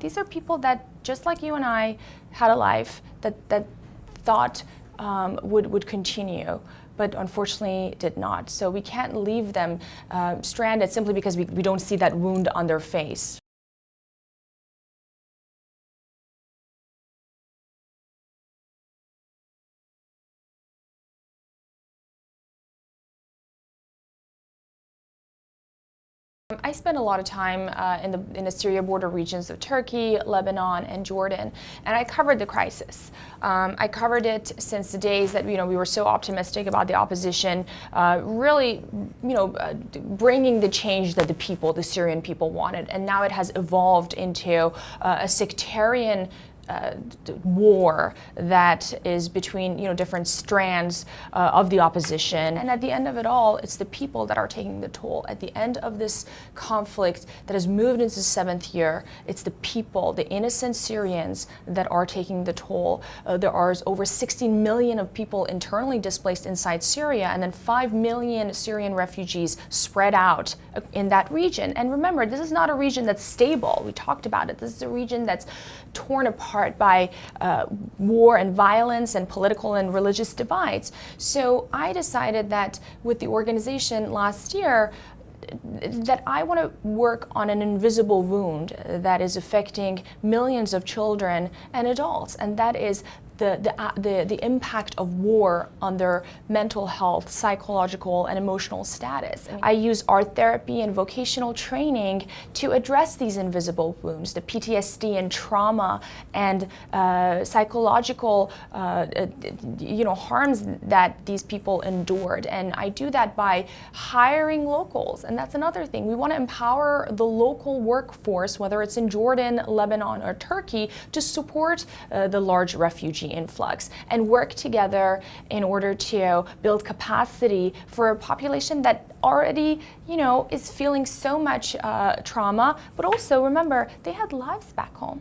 These are people that, just like you and I, had a life that thought would continue, but unfortunately did not. So we can't leave them stranded simply because we don't see that wound on their face. I spent a lot of time in the Syria border regions of Turkey, Lebanon, and Jordan, and I covered the crisis. I covered it since the days that we were so optimistic about the opposition, really bringing the change that the Syrian people wanted, and now it has evolved into a sectarian war that is between different strands of the opposition. And at the end of it all, it's the people that are taking the toll. At the end of this conflict that has moved into the 7th year, it's the people, the innocent Syrians, that are taking the toll. There are over 60 million of people internally displaced inside Syria, and then 5 million Syrian refugees spread out in that region. And remember, this is not a region that's stable. We talked about it. This is a region that's torn apart by war and violence and political and religious divides. So I decided that with the organization last year, that I want to work on an invisible wound that is affecting millions of children and adults, and that is the impact of war on their mental health, psychological, and emotional status. And I use art therapy and vocational training to address these invisible wounds, the PTSD and trauma and psychological harms that these people endured. And I do that by hiring locals. And that's another thing. We want to empower the local workforce, whether it's in Jordan, Lebanon, or Turkey, to support the large refugee influx and work together in order to build capacity for a population that already, is feeling so much trauma, but also remember, they had lives back home.